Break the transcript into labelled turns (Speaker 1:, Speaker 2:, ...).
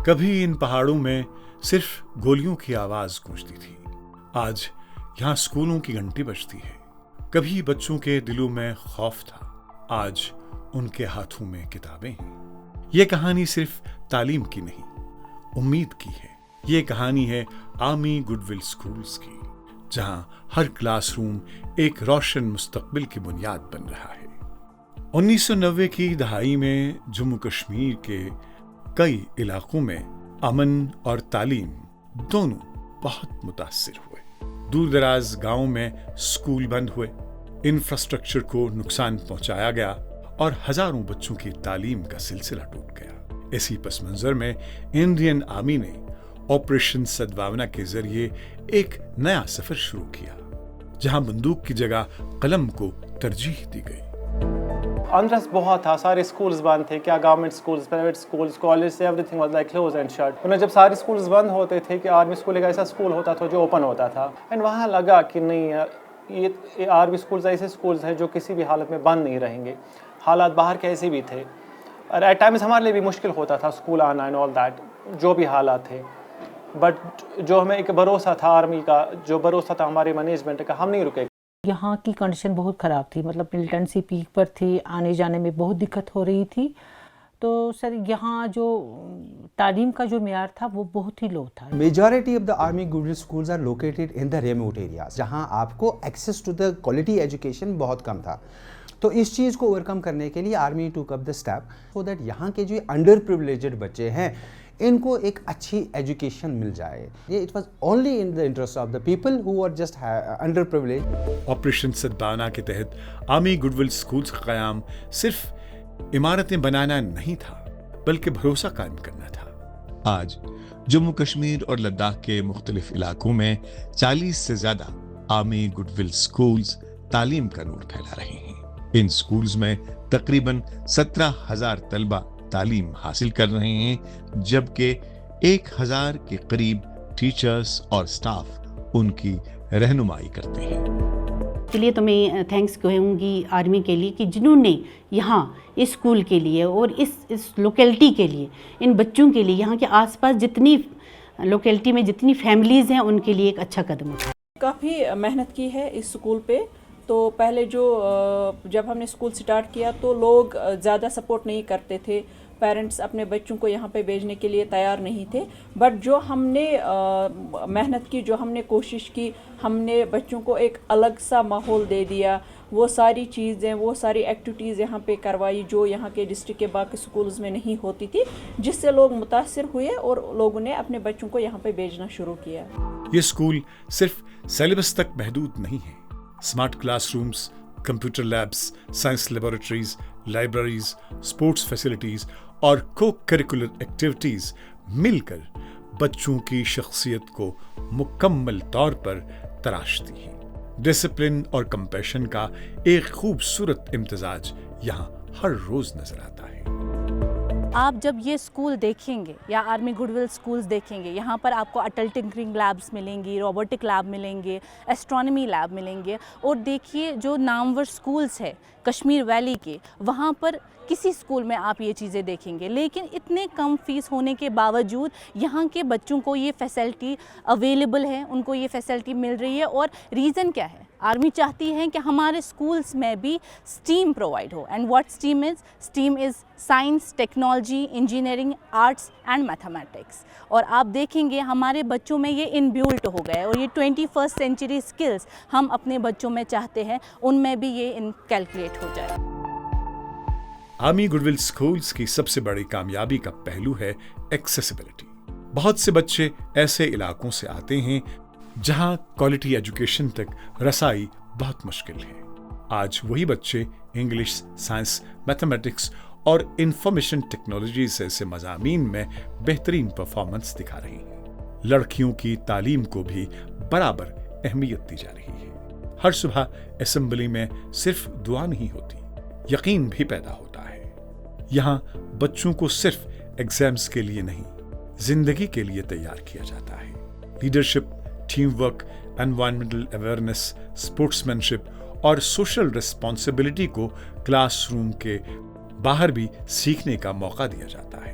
Speaker 1: کبھی ان پہاڑوں میں صرف گولیوں کی آواز گونجتی تھی، آج یہاں اسکولوں کی گھنٹی بجتی ہے۔ کبھی بچوں کے دلوں میں خوف تھا، آج ان کے ہاتھوں میں کتابیں ہیں۔ یہ کہانی صرف تعلیم کی نہیں، امید کی ہے۔ یہ کہانی ہے آرمی گڈ ول اسکولز کی، جہاں ہر کلاس روم ایک روشن مستقبل کی بنیاد بن رہا ہے۔ 1990 کی دہائی میں جموں کشمیر کے کئی علاقوں میں امن اور تعلیم دونوں بہت متاثر ہوئے۔ دور دراز گاؤں میں اسکول بند ہوئے، انفراسٹرکچر کو نقصان پہنچایا گیا اور ہزاروں بچوں کی تعلیم کا سلسلہ ٹوٹ گیا۔ اسی پس منظر میں انڈین آرمی نے آپریشن سدبھاونا کے ذریعے ایک نیا سفر شروع کیا، جہاں بندوق کی جگہ قلم کو ترجیح دی گئی۔
Speaker 2: انرس بہت تھا، سارے اسکولز بند تھے، کیا government schools, private schools, college, everything was like close and shut. انہیں جب سارے اسکولز بند ہوتے تھے کہ آرمی اسکول ایک ایسا اسکول ہوتا تھا جو اوپن ہوتا تھا، اینڈ وہاں لگا کہ نہیں یہ آرمی اسکولز ایسے اسکولز ہیں جو کسی بھی حالت میں بند نہیں رہیں گے، حالات باہر کے ایسے بھی تھے، اور ایٹ ٹائمز ہمارے لیے بھی مشکل ہوتا تھا اسکول آنا اینڈ آل دیٹ، جو بھی حالات تھے، بٹ جو ہمیں ایک بھروسہ تھا آرمی کا، جو بھروسہ تھا ہمارے مینجمنٹ کا، ہم نہیں رکے۔
Speaker 3: یہاں کی کنڈیشن بہت خراب تھی، مطلب ملٹنسی پیک پر تھی، آنے جانے میں بہت دقت ہو رہی تھی، تو سر یہاں جو تعلیم کا جو معیار تھا وہ بہت ہی لو تھا۔
Speaker 4: Majority of the army goodwill schools are located in the remote areas, جہاں آپ کو access to the quality education بہت کم تھا۔ تو اس چیز کو اوور کم کرنے کے لیے آرمی ٹوک اپ دا اسٹیپ سو دیٹ یہاں کے جو انڈر پریویلیجڈ بچے ہیں ان کو ایک اچھی ایجوکیشن مل جائے۔ یہ it was only in the interest of the people who are just underprivileged.
Speaker 1: Operation Sadbhavana کے تحت آرمی گڈ ول اسکولز کا قیام صرف عمارتیں بنانا نہیں تھا، بلکہ بھروسہ قائم کرنا تھا۔ آج جموں کشمیر اور لداخ کے مختلف علاقوں میں 40 سے زیادہ آرمی گڈ ول اسکولز تعلیم کا نور پھیلا رہے ہیں۔ ان اسکولز میں تقریباً 17,000 طلبہ تعلیم حاصل کر رہے ہیں، جبکہ 1,000 کے قریب ٹیچرز اور سٹاف ان کی رہنمائی کرتے ہیں۔
Speaker 5: اس لیے تو میں تھینکس کہوں گی آرمی کے لیے کہ جنہوں نے یہاں اس اسکول کے لیے اور اس لوکیلٹی کے لیے، ان بچوں کے لیے، یہاں کے آس پاس جتنی لوکیلٹی میں جتنی فیملیز ہیں ان کے لیے ایک اچھا قدم اٹھایا۔
Speaker 6: کافی محنت کی ہے اس اسکول پہ۔ تو پہلے جب ہم نے اسکول سٹارٹ کیا تو لوگ زیادہ سپورٹ نہیں کرتے تھے، پیرنٹس اپنے بچوں کو یہاں پہ بھیجنے کے لیے تیار نہیں تھے، بٹ جو ہم نے محنت کی، جو ہم نے کوشش کی، ہم نے بچوں کو ایک الگ سا ماحول دے دیا، وہ ساری چیزیں، وہ ساری ایکٹیویٹیز یہاں پہ کروائی جو یہاں کے ڈسٹرکٹ کے باقی اسکولز میں نہیں ہوتی تھی، جس سے لوگ متاثر ہوئے اور لوگوں نے اپنے بچوں کو یہاں پہ بھیجنا شروع کیا۔
Speaker 1: یہ اسکول صرف سلیبس تک محدود نہیں ہے۔ Smart class rooms, computer labs, science laboratories, libraries, sports facilities اور کو کریکولر ایکٹیویٹیز مل کر بچوں کی شخصیت کو مکمل طور پر تراشتی ہیں۔ ڈسپلن اور کمپیشن کا ایک خوبصورت امتزاج یہاں ہر روز نظر آتا ہے۔
Speaker 7: آپ جب یہ اسکول دیکھیں گے یا آرمی گڈ ول اسکولز دیکھیں گے، یہاں پر آپ کو اٹل ٹنکرنگ لیبس ملیں گی، روبوٹک لیب ملیں گے، ایسٹرونومی لیب ملیں گے، اور دیکھیے جو نامور اسکولز ہے کشمیر ویلی کے، وہاں پر کسی اسکول میں آپ یہ چیزیں دیکھیں گے، لیکن اتنے کم فیس ہونے کے باوجود یہاں کے بچوں کو یہ فیسلٹی اویلیبل ہے، ان کو یہ فیسلٹی مل رہی ہے۔ اور ریزن کیا ہے؟ آرمی چاہتی ہے کہ ہمارے اسکولس میں بھی اسٹیم پرووائڈ ہو، and what STEM is science, technology, engineering, arts and mathematics. اور آپ دیکھیں گے ہمارے بچوں میں یہ انبیولٹ ہو گئے، اور یہ 21st سینچری اسکلس ہم اپنے بچوں میں چاہتے ہیں ان میں بھی یہ کیلکولیٹ ہو جائے۔
Speaker 1: آرمی گڈ ول اسکولز کی سب سے بڑی کامیابی کا پہلو ہے ایکسیسیبلٹی۔ بہت سے بچے ایسے علاقوں سے آتے ہیں جہاں کوالٹی ایجوکیشن تک رسائی بہت مشکل ہے۔ آج وہی بچے انگلش، سائنس، میتھمیٹکس اور انفارمیشن ٹیکنالوجی سے مضامین میں بہترین پرفارمنس دکھا رہی ہیں۔ لڑکیوں کی تعلیم کو بھی برابر اہمیت دی جا رہی ہے۔ ہر صبح اسمبلی میں صرف دعا نہیں ہوتی، یقین بھی پیدا ہوتا ہے۔ یہاں بچوں کو صرف ایگزامز کے لیے نہیں، زندگی کے لیے تیار کیا جاتا ہے۔ Leadership, teamwork, environmental awareness, sportsmanship اور سوشل ریسپانسبلٹی کو کلاس روم کے باہر بھی سیکھنے کا موقع دیا جاتا ہے۔